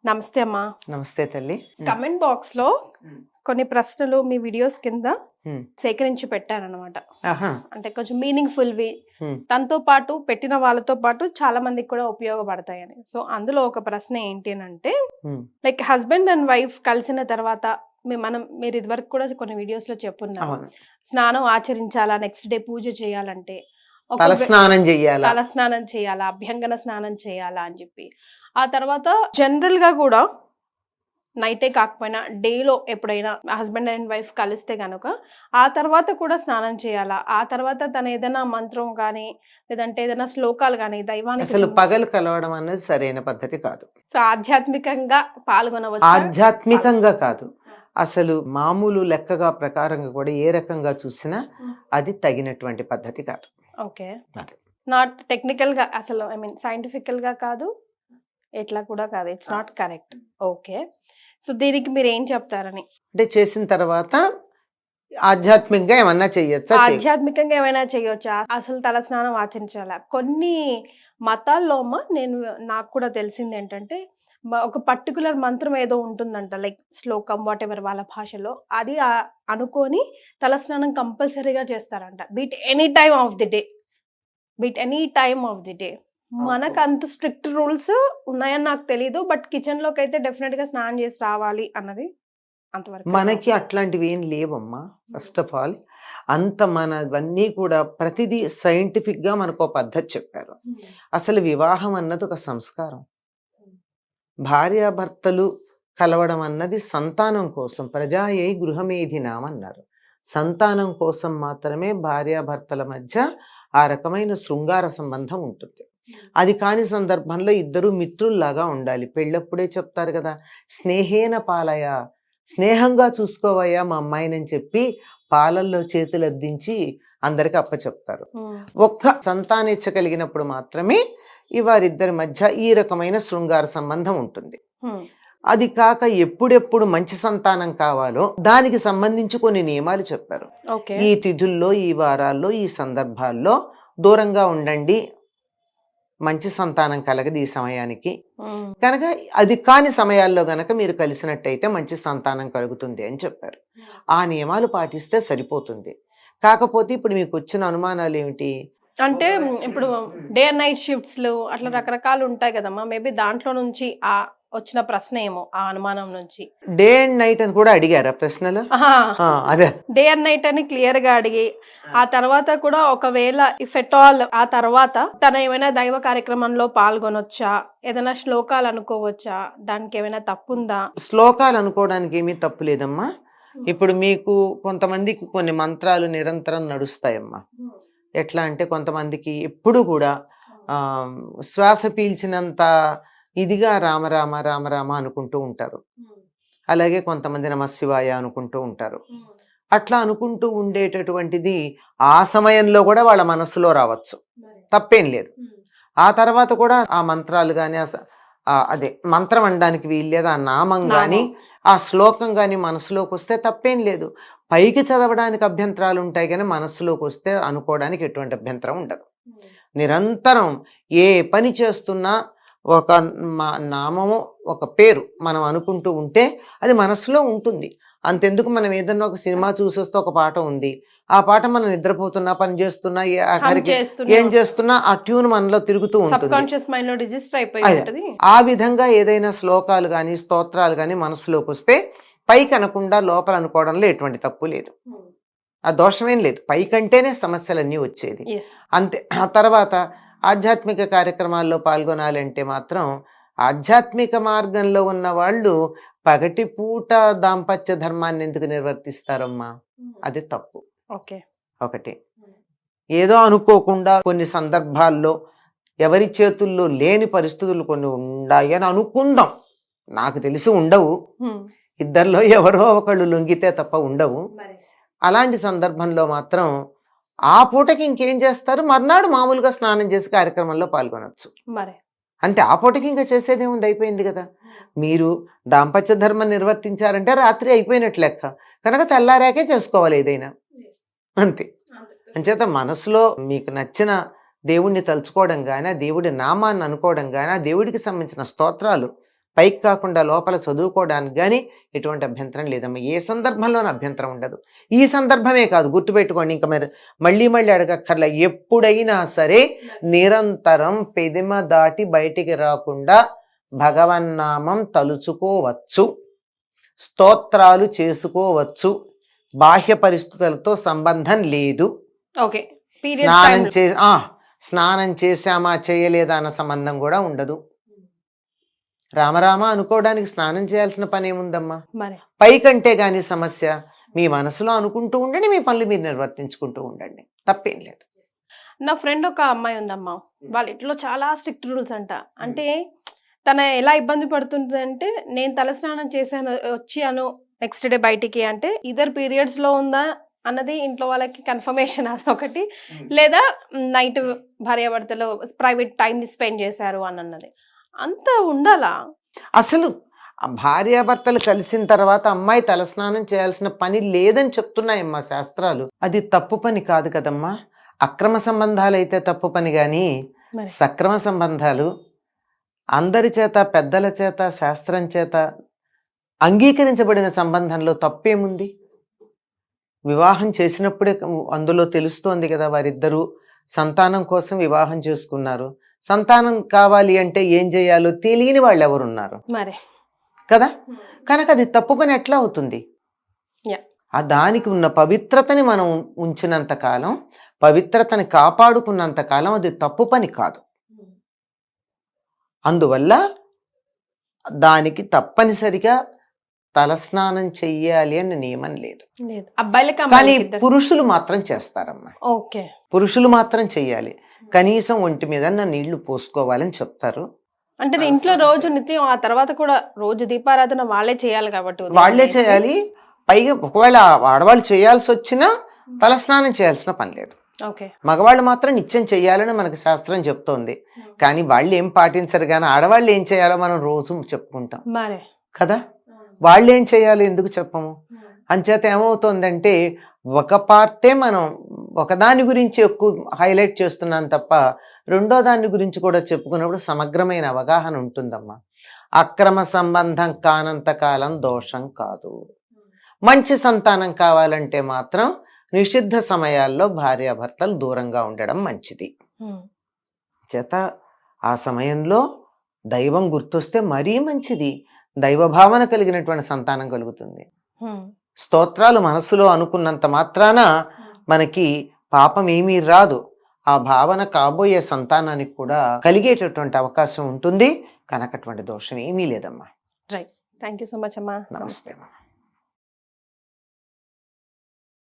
నమస్తే అమ్మా. నమస్తే తల్లి. కమెంట్ బాక్స్ లో కొన్ని ప్రశ్నలు మీ వీడియోస్ కింద సేకరించి పెట్టారనమాట. అంటే కొంచెం మీనింగ్ఫుల్ వి, తనతో పాటు పెట్టిన వాళ్ళతో పాటు చాలా మందికి కూడా ఉపయోగపడతాయని. సో అందులో ఒక ప్రశ్న ఏంటి అంటే, లైక్ హస్బెండ్ అండ్ వైఫ్ కలిసిన తర్వాత మీరు ఇదివరకు కూడా కొన్ని వీడియోస్ లో చెప్పున్నారు, స్నానం ఆచరించాలా, నెక్స్ట్ డే పూజ చేయాలంటే తలస్నానం చేయాలా, అభ్యంగన స్నానం చేయాలా అని చెప్పి. ఆ తర్వాత జనరల్ గా కూడా నైటే కాకపోయినా డేలో ఎప్పుడైనా హస్బెండ్ అండ్ వైఫ్ కలిస్తే కనుక ఆ తర్వాత కూడా స్నానం చేయాలా, ఆ తర్వాత తన ఏదైనా మంత్రం కానీ లేదంటే ఏదైనా శ్లోకాలు కానీ దైవానికి అసలు పగలు కలవడం అనేది సరైన పద్ధతి కాదు. ఆధ్యాత్మికంగా పాల్గొనవచ్చు. ఆధ్యాత్మికంగా కాదు, అసలు మామూలు లెక్కగా ప్రకారంగా కూడా ఏ రకంగా చూసినా అది తగినటువంటి పద్ధతి కాదు. ఓకే, నాట్ టెక్నికల్ గా, అసలు ఐ మీన్ సైంటిఫికల్ గా కాదు, ఎట్లా కూడా కాదు, it's not correct. Okay, so దీనికి మీరు ఏం చెప్తారని? అంటే చేసిన తర్వాత ఆధ్యాత్మికంగా ఏమన్నా చేయొచ్చా? ఆధ్యాత్మికంగా ఏమైనా చేయొచ్చా? అసలు తల స్నానం ఆచరించాలా? కొన్ని మతాల్లో నాకు కూడా తెలిసింది ఏంటంటే, ఒక పర్టికులర్ మంత్రం ఏదో ఉంటుందంట, లైక్ శ్లోకం వాట్ ఎవర్ వాళ్ళ భాషలో, అది అనుకొని తలస్నానం కంపల్సరీగా చేస్తారంట. Beat any time of the day. మనకు అంత స్ట్రిక్ట్ రూల్స్ ఉన్నాయని నాకు తెలీదు, బట్ కిచెన్ లోకి అయితే డెఫినెట్ గా స్నానం చేసి రావాలి అన్నది అంతవరకు. మనకి అట్లాంటివి ఏం లేవమ్మా. ఫస్ట్ ఆఫ్ ఆల్ అంత మనవన్నీ కూడా ప్రతిదీ సైంటిఫిక్ గా మనకు పద్ధతి చెప్పారు. అసలు వివాహం అన్నది ఒక సంస్కారం. భార్యాభర్తలు కలవడం అన్నది సంతానం కోసం, ప్రజాయై గృహమేధినాం అన్నారు. సంతానం కోసం మాత్రమే భార్యాభర్తల మధ్య ఆ రకమైన శృంగార సంబంధం ఉంటుంది. అది కాని సందర్భంలో ఇద్దరు మిత్రుల్లాగా ఉండాలి. పెళ్ళప్పుడే చెప్తారు కదా, స్నేహేన పాలయ, స్నేహంగా చూసుకోవయ్యా మా అమ్మాయినని చెప్పి పాలల్లో చేతులు అద్దించి అందరికి అప్పచెప్తారు. ఒక్క సంతానేచ్ఛ కలిగినప్పుడు మాత్రమే వారిద్దరి మధ్య ఈ రకమైన శృంగార సంబంధం ఉంటుంది. అది కాక ఎప్పుడెప్పుడు మంచి సంతానం కావాలో దానికి సంబంధించి కొన్ని నియమాలు చెప్పారు. ఈ తిథుల్లో, ఈ వారాల్లో, ఈ సందర్భాల్లో దూరంగా ఉండండి, మంచి సంతానం కలగదు ఈ సమయానికి. కనుక అది కాని సమయాల్లో గనక మీరు కలిసినట్టయితే మంచి సంతానం కలుగుతుంది అని చెప్పారు. ఆ నియమాలు పాటిస్తే సరిపోతుంది. కాకపోతే ఇప్పుడు మీకు వచ్చిన అనుమానాలు ఏమిటి అంటే, ఇప్పుడు డే అండ్ నైట్ షిఫ్ట్స్ అట్లా రకరకాలు ఉంటాయి కదమ్మా, మేబీ దాంట్లో నుంచి వచ్చిన ప్రశ్న ఏమో, ఆ అనుమానం నుంచి. డే అండ్ నైట్ అని కూడా అడిగారా ప్రశ్నలు? అదే, డే అండ్ నైట్ అని క్లియర్ గా అడిగి, ఆ తర్వాత కూడా ఒకవేళ ఇఫ్ ఎట్ ఆల్ ఆ తర్వాత తన ఏమైనా దైవ కార్యక్రమంలో పాల్గొనొచ్చా, ఏదైనా శ్లోకాలు అనుకోవచ్చా, దానికి ఏమైనా తప్పుందా? శ్లోకాలు అనుకోవడానికి ఏమీ తప్పు లేదమ్మా. ఇప్పుడు మీకు కొంతమందికి కొన్ని మంత్రాలు నిరంతరం నడుస్తాయమ్మా. ఎట్లా అంటే, కొంతమందికి ఎప్పుడు కూడా శ్వాస పీల్చినంత ఇదిగా రామ రామ రామ రామ అనుకుంటూ ఉంటారు. అలాగే కొంతమంది నమశివాయ అనుకుంటూ ఉంటారు. అట్లా అనుకుంటూ ఉండేటటువంటిది ఆ సమయంలో కూడా వాళ్ళ మనసులో రావచ్చు, తప్పేం లేదు. ఆ తర్వాత కూడా ఆ మంత్రాలు కానీ, అదే మంత్రం అనడానికి వీల్లేదు, ఆ నామం కానీ ఆ శ్లోకం కానీ మనసులోకి వస్తే తప్పేం లేదు. పైకి చదవడానికి అభ్యంతరాలు ఉంటాయి కానీ మనస్సులోకి వస్తే అనుకోవడానికి ఎటువంటి అభ్యంతరం ఉండదు. నిరంతరం ఏ పని చేస్తున్నా ఒక నామము, ఒక పేరు మనం అనుకుంటూ ఉంటే అది మనసులో ఉంటుంది. అంతెందుకు, మనం ఏదన్నా ఒక సినిమా చూసేస్తే ఒక పాట ఉంది, ఆ పాట మనం నిద్రపోతున్నా, పని చేస్తున్నా, ఏం చేస్తున్నా ఆ ట్యూన్ మనలో తిరుగుతూ ఉంటుంది. ఆ విధంగా ఏదైనా శ్లోకాలు కానీ స్తోత్రాలు కానీ మనసులోకి వస్తే పైకి అనకుండా లోపల అనుకోవడంలో ఎటువంటి తప్పు లేదు, ఆ దోషమేం లేదు. పైకంటేనే సమస్యలన్నీ వచ్చేది అంతే. ఆ తర్వాత ఆధ్యాత్మిక కార్యక్రమాల్లో పాల్గొనాలంటే మాత్రం ఆధ్యాత్మిక మార్గంలో ఉన్న వాళ్ళు పగటిపూట దాంపత్య ధర్మాన్ని ఎందుకు నిర్వర్తిస్తారమ్మా? అది తప్పు. ఒకటి, ఏదో అనుకోకుండా కొన్ని సందర్భాల్లో ఎవరి చేతుల్లో లేని పరిస్థితులు కొన్ని ఉన్నాయి అని అనుకుందాం, నాకు తెలిసి ఉండవు, ఇద్దరిలో ఎవరో ఒకళ్ళు లొంగితే తప్ప ఉండవు. అలాంటి సందర్భంలో మాత్రం ఆ పూటకి ఇంకేం చేస్తారు, మర్నాడు మామూలుగా స్నానం చేసి కార్యక్రమంలో పాల్గొనవచ్చు. అంటే ఆ పూటకి ఇంకా చేసేదేముంది, అయిపోయింది కదా. మీరు దాంపత్య ధర్మం నిర్వర్తించారంటే రాత్రి అయిపోయినట్లు లెక్క, కనుక తెల్లారాకే చేసుకోవాలి ఏదైనా, అంతే. అంచేత మనసులో మీకు నచ్చిన దేవుణ్ణి తలుచుకోవడం కానీ, ఆ దేవుడి నామాన్ని అనుకోవడం కానీ, ఆ దేవుడికి సంబంధించిన స్తోత్రాలు పైకి కాకుండా లోపల చదువుకోవడానికి కానీ ఎటువంటి అభ్యంతరం లేదమ్మా. ఏ సందర్భంలోనూ అభ్యంతరం ఉండదు. ఈ సందర్భమే కాదు, గుర్తుపెట్టుకోండి, ఇంకా మరి మళ్ళీ అడగక్కర్లే. ఎప్పుడైనా సరే నిరంతరం పెదిమ దాటి బయటికి రాకుండా భగవన్నామం తలుచుకోవచ్చు, స్తోత్రాలు చేసుకోవచ్చు. బాహ్య పరిస్థితులతో సంబంధం లేదు. ఓకే. స్నానం చేశామా చేయలేదా అన్న సంబంధం కూడా ఉండదు. రామరామ అనుకోవడానికి స్నానం చేయాల్సిన పని ఏముందమ్మా? పైకంటే గాని సమస్య. మీ మనసులో అనుకుంటూ ఉండండి, మీ పనులు మీరు నిర్వర్తించుకుంటూ ఉండండి, తప్పేం లేదు. నా ఫ్రెండ్ ఒక అమ్మాయి ఉందమ్మా, వాళ్ళ ఇంట్లో చాలా స్ట్రిక్ట్ రూల్స్ అంట. అంటే తన ఎలా ఇబ్బంది పడుతుంది అంటే, నేను తలస్నానం చేశాను వచ్చాను నెక్స్ట్ డే బయటికి అంటే ఇద్దరు పీరియడ్స్ లో ఉందా అన్నది ఇంట్లో వాళ్ళకి కన్ఫర్మేషన్ అదొకటి, లేదా నైట్ భార్యాభర్తలు ప్రైవేట్ టైం స్పెండ్ చేశారు అని అన్నది. అంత ఉండాలా? అసలు భార్యాభర్తలు కలిసిన తర్వాత అమ్మాయి తలస్నానం చేయాల్సిన పని లేదని చెప్తున్నాయమ్మా శాస్త్రాలు. అది తప్పు పని కాదు కదమ్మా. అక్రమ సంబంధాలు అయితే తప్పు పని, కానీ సక్రమ సంబంధాలు అందరి చేత, పెద్దల చేత, శాస్త్రం చేత అంగీకరించబడిన సంబంధంలో తప్పేముంది? వివాహం చేసినప్పుడే అందులో తెలుస్తోంది కదా, వారిద్దరూ సంతానం కోసం వివాహం చేసుకున్నారు. సంతానం కావాలి అంటే ఏం చేయాలో తెలియని వాళ్ళు ఎవరున్నారు కదా. కనుక అది తప్పు పని ఎట్లా అవుతుంది? ఆ దానికి ఉన్న పవిత్రతని మనం ఉంచినంత కాలం, పవిత్రతని కాపాడుకున్నంత కాలం అది తప్పు పని కాదు. అందువల్ల దానికి తప్పనిసరిగా తలస్నానం చెయ్యాలి అని నియమం లేదు. కానీ పురుషులు మాత్రం చేస్తారమ్మా. పురుషులు మాత్రం చెయ్యాలి. కనీసం ఒంటి మీద నీళ్లు పోసుకోవాలని చెప్తారు. అంటే ఇంట్లో రోజు నిత్యం, ఆ తర్వాత కూడా రోజు దీపారాధన వాళ్ళే చేయాలి కాబట్టి వాళ్ళే చేయాలి. పైగా ఒకవేళ ఆడవాళ్ళు చేయాల్సి వచ్చినా తలస్నానం చేయాల్సిన పని లేదు. మగవాళ్ళు మాత్రం నిత్యం చెయ్యాలని మనకు శాస్త్రం చెప్తోంది. కానీ వాళ్ళు ఏం పాటించరు, కానీ ఆడవాళ్ళు ఏం చేయాలో మనం రోజు చెప్పుకుంటాం కదా. వాళ్ళు ఏం చేయాలో ఎందుకు చెప్పము? అంచేత ఏమవుతోందంటే ఒక పార్టే మనం ఒకదాని గురించి ఎక్కువ హైలైట్ చేస్తున్నాం తప్ప రెండో దాని గురించి కూడా చెప్పుకున్నప్పుడు సమగ్రమైన అవగాహన ఉంటుందమ్మా. అక్రమ సంబంధం కానంత కాలం దోషం కాదు. మంచి సంతానం కావాలంటే మాత్రం నిషిద్ధ సమయాల్లో భార్యాభర్తలు దూరంగా ఉండడం మంచిది. చేత ఆ సమయంలో దైవం గుర్తొస్తే మరీ మంచిది. దైవభావన కలిగినటువంటి సంతానం కలుగుతుంది. స్తోత్రాలు మనసులో అనుకున్నంత మాత్రాన మనకి పాపం ఏమీ రాదు. ఆ భావన కాబోయే సంతానానికి కూడా కలిగేటటువంటి అవకాశం ఉంటుంది. కనుక అటువంటి దోషం ఏమీ లేదమ్మా. Right. Thank you so much అమ్మా. నమస్తే అమ్మా.